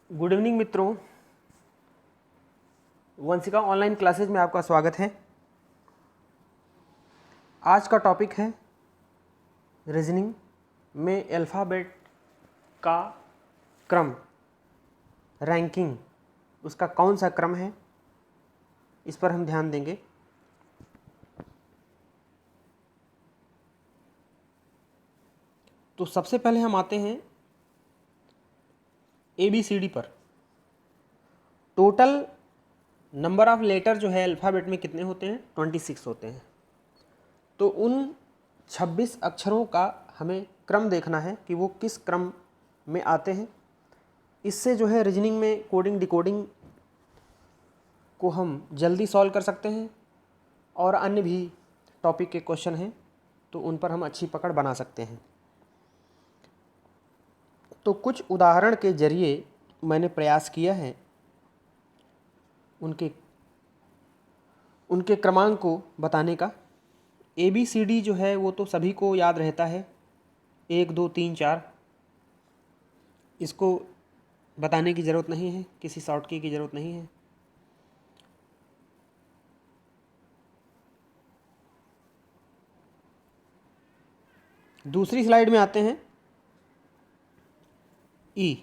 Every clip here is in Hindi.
गुड इवनिंग मित्रों, वंशिका ऑनलाइन क्लासेज में आपका स्वागत है। आज का टॉपिक है रीजनिंग में अल्फ़ाबेट का क्रम, रैंकिंग, उसका कौन सा क्रम है, इस पर हम ध्यान देंगे। तो सबसे पहले हम आते हैं ABCD पर। टोटल नंबर ऑफ लेटर जो है अल्फ़ाबेट में कितने होते हैं? 26 होते हैं। तो उन 26 अक्षरों का हमें क्रम देखना है कि वो किस क्रम में आते हैं। इससे जो है रीजनिंग में कोडिंग डिकोडिंग को हम जल्दी सॉल्व कर सकते हैं और अन्य भी टॉपिक के क्वेश्चन हैं तो उन पर हम अच्छी पकड़ बना सकते हैं। तो कुछ उदाहरण के जरिए मैंने प्रयास किया है उनके क्रमांक को बताने का। ABCD जो है वो तो सभी को याद रहता है, 1 2 3 4। इसको बताने की ज़रूरत नहीं है, किसी शॉर्टकी की ज़रूरत नहीं है। दूसरी स्लाइड में आते हैं। ई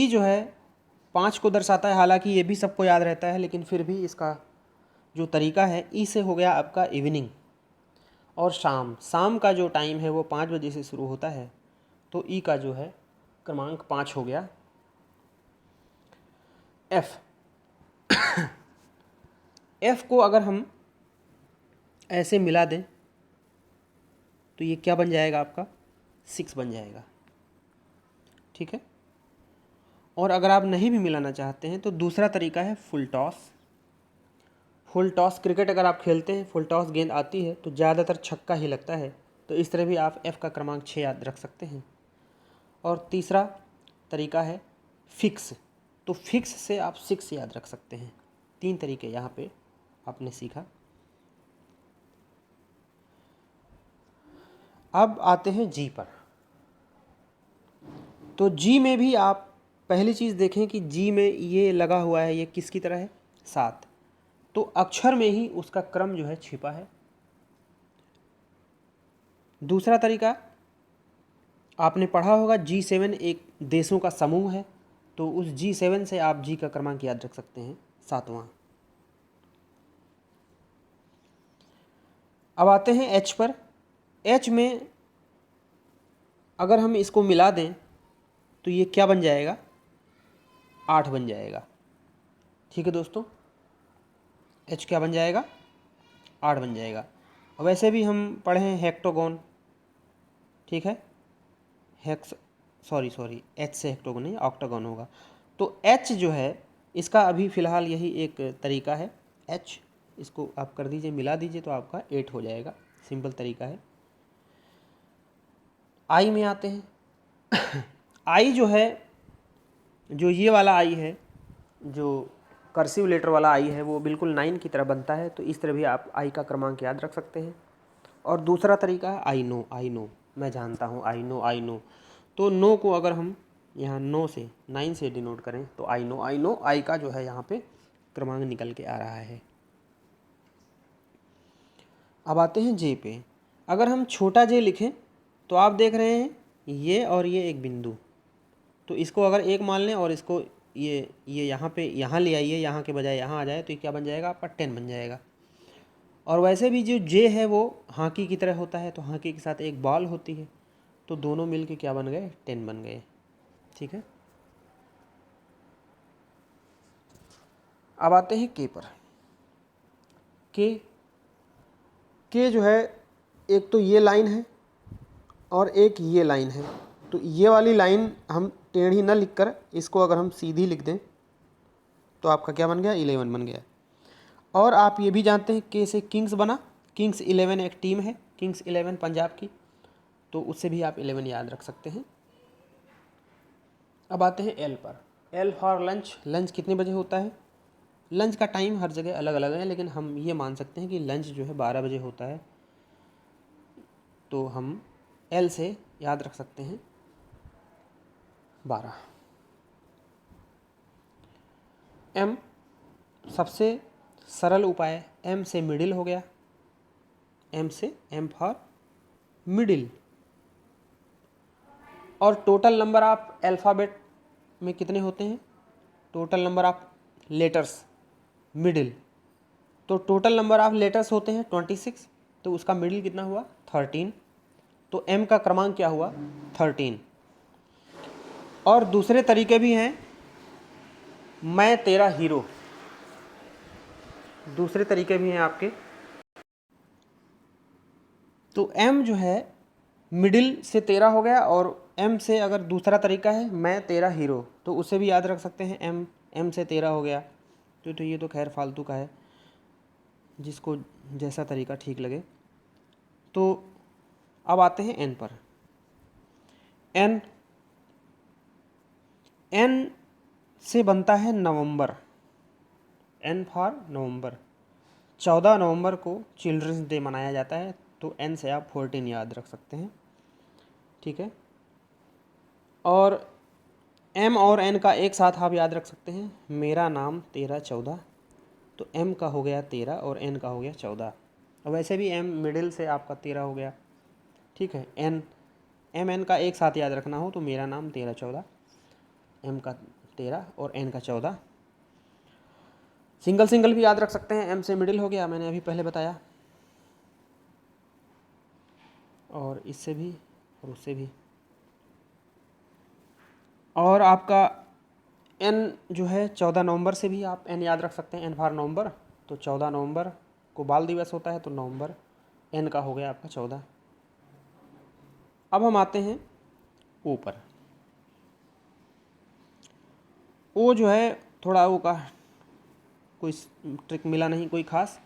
जो है 5 को दर्शाता है। हालांकि ये भी सबको याद रहता है, लेकिन फिर भी इसका जो तरीका है, ई से हो गया आपका इवनिंग। और शाम का जो टाइम है वो 5 बजे से शुरू होता है, तो ई का जो है क्रमांक 5 हो गया। एफ को अगर हम ऐसे मिला दें तो ये क्या बन जाएगा? आपका 6 बन जाएगा। ठीक है। और अगर आप नहीं भी मिलाना चाहते हैं तो दूसरा तरीका है full toss. Full toss cricket अगर आप खेलते हैं, फुल टॉस गेंद आती है तो ज़्यादातर छक्का ही लगता है, तो इस तरह भी आप एफ़ का क्रमांक 6 याद रख सकते हैं। और तीसरा तरीका है फिक्स। तो फिक्स से आप 6 याद रख सकते हैं। 3 तरीके यहाँ पे आपने सीखा। अब आते हैं जी पर। तो जी में भी आप पहली चीज़ देखें कि जी में ये लगा हुआ है, ये किसकी तरह है? 7। तो अक्षर में ही उसका क्रम जो है छिपा है। दूसरा तरीका आपने पढ़ा होगा, G7 एक देशों का समूह है, तो उस G7 से आप जी का क्रमांक याद रख सकते हैं, 7वां। अब आते हैं एच पर। एच में अगर हम इसको मिला दें तो ये क्या बन जाएगा? 8 बन जाएगा। ठीक है दोस्तों, एच क्या बन जाएगा? 8 बन जाएगा। वैसे भी हम पढ़े हैं हेक्टोगोन। ठीक है, सॉरी एच से हेक्टोगोन नहीं, ऑक्टागोन होगा। तो एच जो है इसका अभी फ़िलहाल यही एक तरीका है। एच इसको आप कर दीजिए, मिला दीजिए तो आपका 8 हो जाएगा। सिंपल तरीका है। आई में आते हैं। आई जो है, जो ये वाला आई है, जो कर्सिव लेटर वाला आई है, वो बिल्कुल 9 की तरह बनता है, तो इस तरह भी आप आई का क्रमांक याद रख सकते हैं। और दूसरा तरीका है आई नो, मैं जानता हूँ, आई नो। तो नो को अगर हम यहाँ 9 से डिनोट करें तो आई नो, आई का जो है यहाँ पे क्रमांक निकल के आ रहा है। अब आते हैं जे पे। अगर हम छोटा जे लिखें तो आप देख रहे हैं ये और ये एक बिंदु, तो इसको अगर एक मान लें और इसको ये यहाँ पे यहाँ ले आइए, यहाँ के बजाय यहाँ आ जाए, तो ये क्या बन जाएगा? आपका 10 बन जाएगा। और वैसे भी जो जे है वो हॉकी की तरह होता है, तो हॉकी के साथ एक बॉल होती है, तो दोनों मिल के क्या बन गए? 10 बन गए। ठीक है। अब आते हैं के पर। के जो है, एक तो ये लाइन है और एक ये लाइन है। तो ये वाली लाइन हम टेढ़ी ना लिखकर इसको अगर हम सीधी लिख दें तो आपका क्या बन गया? 11 बन गया। और आप ये भी जानते हैं के से किंग्स बना। किंग्स 11 एक टीम है, किंग्स 11 पंजाब की, तो उससे भी आप 11 याद रख सकते हैं। अब आते हैं एल पर। L for lunch. लंच कितने बजे होता है? लंच का टाइम हर जगह अलग अलग है, लेकिन हम ये मान सकते हैं कि लंच जो है 12 बजे होता है, तो हम एल से याद रख सकते हैं 12। एम सबसे सरल उपाय, एम से मिडिल हो गया, एम से एम फॉर मिडिल। और टोटल नंबर ऑफ अल्फ़ाबेट में कितने होते हैं? Total number of letters middle, तो टोटल नंबर ऑफ लेटर्स होते हैं 26, तो उसका मिडिल कितना हुआ? 13। तो एम का क्रमांक क्या हुआ? 13। और दूसरे तरीके भी हैं, मैं तेरा हीरो, दूसरे तरीके भी हैं आपके। तो एम जो है मिडिल से 13 हो गया, और एम से अगर दूसरा तरीका है मैं तेरा हीरो, तो उसे भी याद रख सकते हैं। एम से 13 हो गया, तो ये तो खैर फालतू का है, जिसको जैसा तरीका ठीक लगे। तो अब आते हैं एन पर। एन एन से बनता है नवंबर, एन फॉर नवंबर। 14 नवंबर को चिल्ड्रंस डे मनाया जाता है, तो एन से आप 14 याद रख सकते हैं, ठीक है। और एम और एन का एक साथ आप याद रख सकते हैं, मेरा नाम तेरा 14, तो एम का हो गया 13 और एन का हो गया 14। और वैसे भी एम मिडिल से आपका 13 हो गया, ठीक है। एन का एक साथ याद रखना हो तो मेरा नाम तेरा 14, एम का 13 और एन का 14। सिंगल सिंगल भी याद रख सकते हैं, एम से मिडिल हो गया, मैंने अभी पहले बताया, और इससे भी और उससे भी। और आपका एन जो है 14 नवंबर से भी आप एन याद रख सकते हैं, एन फॉर नवंबर। तो 14 नवंबर को बाल दिवस होता है, तो नवंबर एन का हो गया आपका 14। अब हम आते हैं ओ पर। ओ जो है थोड़ा ओ का कोई ट्रिक मिला नहीं कोई खास,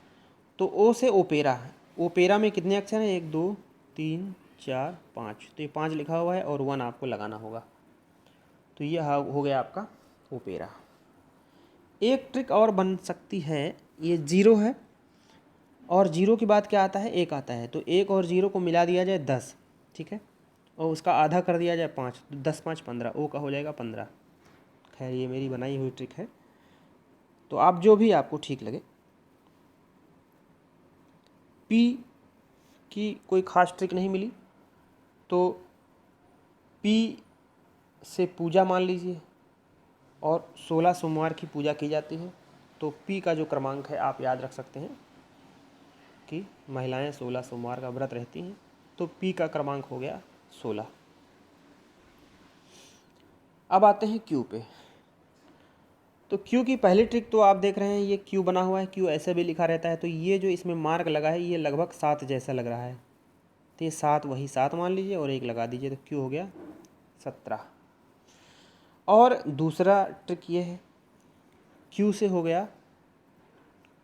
तो ओ से ओपेरा। ओपेरा में कितने अक्षर हैं? 1 2 3 4 5, तो ये 5 लिखा हुआ है और 1 आपको लगाना होगा, तो ये हो गया आपका ओपेरा। एक ट्रिक और बन सकती है, ये 0 है और 0 के बाद क्या आता है? 1 आता है, तो 1 और 0 को मिला दिया जाए 10, ठीक है, और उसका आधा कर दिया जाए 5, तो 10 5 15, ओ का हो जाएगा 15। खैर ये मेरी बनाई हुई ट्रिक है, तो आप जो भी आपको ठीक लगे। पी की कोई ख़ास ट्रिक नहीं मिली, तो पी से पूजा मान लीजिए, और 16 सोमवार की पूजा की जाती है, तो पी का जो क्रमांक है आप याद रख सकते हैं कि महिलाएं 16 सोमवार का व्रत रहती हैं, तो पी का क्रमांक हो गया 16। अब आते हैं क्यू पे। तो क्यू की पहली ट्रिक तो आप देख रहे हैं, ये क्यू बना हुआ है, क्यू ऐसे भी लिखा रहता है, तो ये जो इसमें मार्क लगा है ये लगभग 7 जैसा लग रहा है, तो ये 7 वही 7 मान लीजिए और 1 लगा दीजिए, तो क्यू हो गया 17। और दूसरा ट्रिक ये है, क्यू से हो गया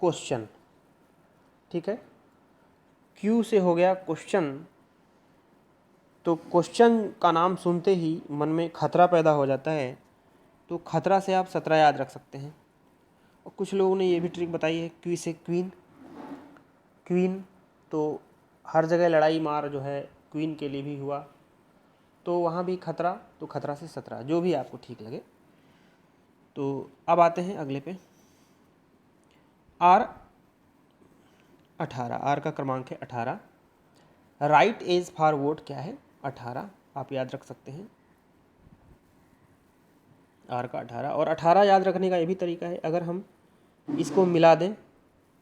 क्वेश्चन, ठीक है, क्यू से हो गया क्वेश्चन। तो क्वेश्चन का नाम सुनते ही मन में खतरा पैदा हो जाता है, तो खतरा से आप 17 याद रख सकते हैं। और कुछ लोगों ने ये भी ट्रिक बताई है, क्यू से क्वीन। क्वीन तो हर जगह लड़ाई मार जो है क्वीन के लिए भी हुआ, तो वहाँ भी खतरा, तो खतरा से 17, जो भी आपको ठीक लगे। तो अब आते हैं अगले पे, आर 18, आर का क्रमांक है 18। राइट एज फॉर वोट क्या है? 18, आप याद रख सकते हैं आर का 18। और 18 याद रखने का ये भी तरीका है, अगर हम इसको मिला दें,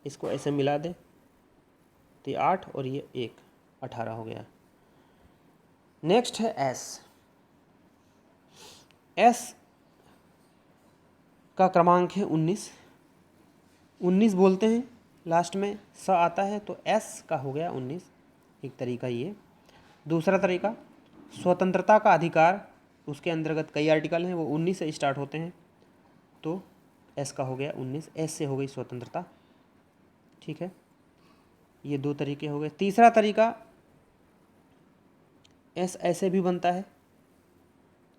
इसको ऐसे मिला दें, तो ये 8 और ये 1, 18 हो गया। नेक्स्ट है एस। एस का क्रमांक है 19, 19 बोलते हैं, लास्ट में स आता है, तो एस का हो गया 19, एक तरीका ये। दूसरा तरीका, स्वतंत्रता का अधिकार, उसके अंतर्गत कई आर्टिकल हैं, वो 19 से स्टार्ट होते हैं, तो एस का हो गया 19, एस से हो गई स्वतंत्रता, ठीक है। ये 2 तरीके हो गए। तीसरा तरीका, एस ऐसे भी बनता है,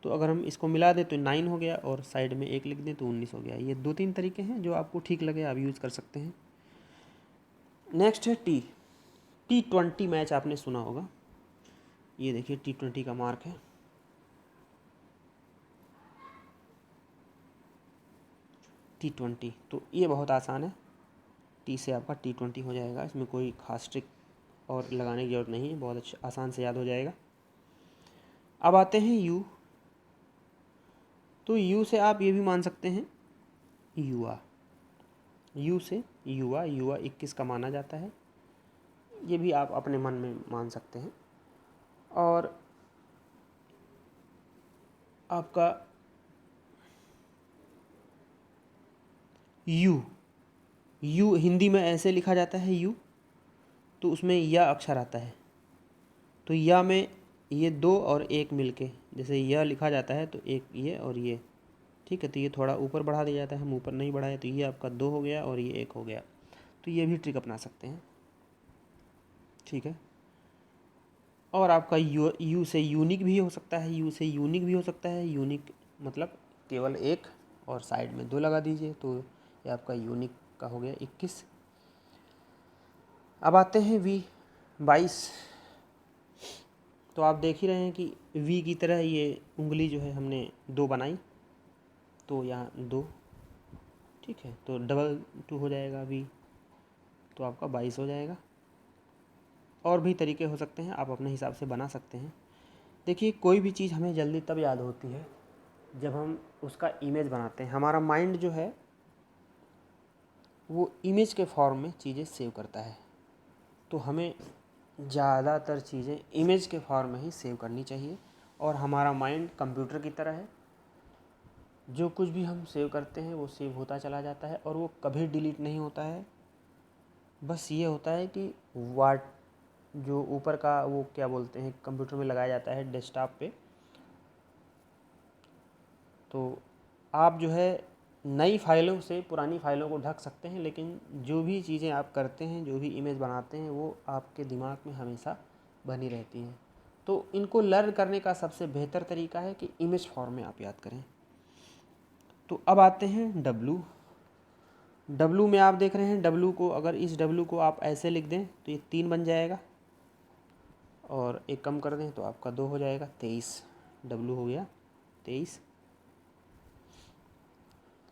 तो अगर हम इसको मिला दें तो 9 हो गया, और साइड में 1 लिख दें तो 19 हो गया। ये 2-3 तरीके हैं, जो आपको ठीक लगे आप यूज़ कर सकते हैं। नेक्स्ट है टी। T20 मैच आपने सुना होगा, ये देखिए T20 का मार्क है। T20। तो ये बहुत आसान है, टी से आपका T20 हो जाएगा, इसमें कोई खास ट्रिक और लगाने की ज़रूरत नहीं है, बहुत अच्छा आसान से याद हो जाएगा। अब आते हैं यू। तो यू से आप ये भी मान सकते हैं युवा, यू से युवा, युवा 21 का माना जाता है, ये भी आप अपने मन में मान सकते हैं। और आपका यू, यू हिंदी में ऐसे लिखा जाता है यू, तो उसमें या अक्षर आता है, तो या में ये 2 और 1 मिलके जैसे यह लिखा जाता है, तो एक ये और ये, ठीक है। तो ये थोड़ा ऊपर बढ़ा दिया जाता है, हम ऊपर नहीं बढ़ाए, तो ये आपका 2 हो गया और ये 1 हो गया। तो ये भी ट्रिक अपना सकते हैं, ठीक है। और आपका यू से यूनिक भी हो सकता है, यू से यूनिक भी हो सकता है। यूनिक मतलब केवल 1 और साइड में 2 लगा दीजिए, तो ये आपका यूनिक का हो गया 21। अब आते हैं वी 22। तो आप देख ही रहे हैं कि वी की तरह ये उंगली जो है हमने 2 बनाई, तो यहाँ 2, ठीक है। तो डबल 2 हो जाएगा वी, तो आपका 22 हो जाएगा। और भी तरीके हो सकते हैं, आप अपने हिसाब से बना सकते हैं। देखिए, कोई भी चीज़ हमें जल्दी तब याद होती है जब हम उसका इमेज बनाते हैं। हमारा माइंड जो है वो इमेज के फॉर्म में चीज़ें सेव करता है, तो हमें ज़्यादातर चीज़ें इमेज के फॉर्म में ही सेव करनी चाहिए। और हमारा माइंड कंप्यूटर की तरह है, जो कुछ भी हम सेव करते हैं वो सेव होता चला जाता है और वो कभी डिलीट नहीं होता है। बस ये होता है कि वाट जो ऊपर का वो क्या बोलते हैं, कंप्यूटर में लगाया जाता है डेस्कटॉप पे, तो आप जो है नई फाइलों से पुरानी फाइलों को ढक सकते हैं, लेकिन जो भी चीज़ें आप करते हैं, जो भी इमेज बनाते हैं, वो आपके दिमाग में हमेशा बनी रहती हैं। तो इनको लर्न करने का सबसे बेहतर तरीका है कि इमेज फॉर्म में आप याद करें। तो अब आते हैं डब्लू। डब्लू में आप देख रहे हैं, डब्लू को अगर इस डब्लू को आप ऐसे लिख दें तो ये 3 बन जाएगा, और एक कम कर दें तो आपका 2 हो जाएगा, 23। डब्लू हो गया 23।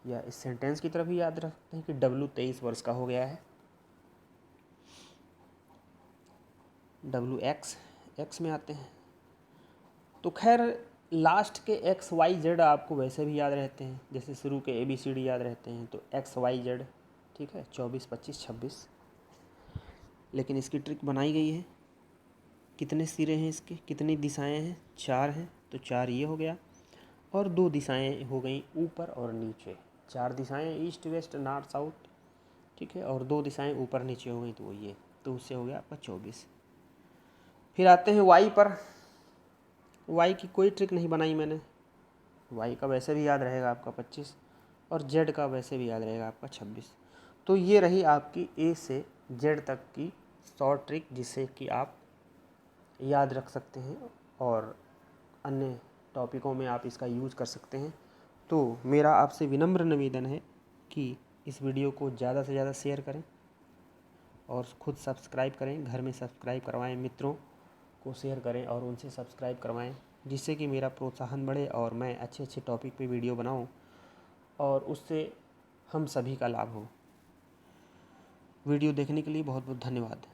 या इस सेंटेंस की तरफ ही याद रखते हैं कि डब्लू 23 वर्ष का हो गया है। डब्लू एक्स में आते हैं, तो खैर लास्ट के XYZ आपको वैसे भी याद रहते हैं, जैसे शुरू के ABCD याद रहते हैं, तो XYZ, ठीक है, 24, 25, 26। लेकिन इसकी ट्रिक बनाई गई है। कितने सिरे हैं इसके, कितनी दिशाएं हैं, 4 हैं, तो 4 ये हो गया, और 2 दिशाएं हो गई ऊपर और नीचे। 4 दिशाएं ईस्ट वेस्ट नॉर्थ साउथ, ठीक है, और 2 दिशाएं ऊपर नीचे हो गई, तो वो ये, तो उससे हो गया आपका 24। फिर आते हैं वाई पर। वाई की कोई ट्रिक नहीं बनाई मैंने, वाई का वैसे भी याद रहेगा आपका 25, और जेड का वैसे भी याद रहेगा आपका 26। तो ये रही आपकी ए से जेड तक की शॉर्ट ट्रिक, जिससे कि आप याद रख सकते हैं और अन्य टॉपिकों में आप इसका यूज़ कर सकते हैं। तो मेरा आपसे विनम्र निवेदन है कि इस वीडियो को ज़्यादा से ज़्यादा शेयर करें और खुद सब्सक्राइब करें, घर में सब्सक्राइब करवाएं, मित्रों को शेयर करें और उनसे सब्सक्राइब करवाएं, जिससे कि मेरा प्रोत्साहन बढ़े और मैं अच्छे अच्छे टॉपिक पे वीडियो बनाऊं और उससे हम सभी का लाभ हो। वीडियो देखने के लिए बहुत बहुत धन्यवाद।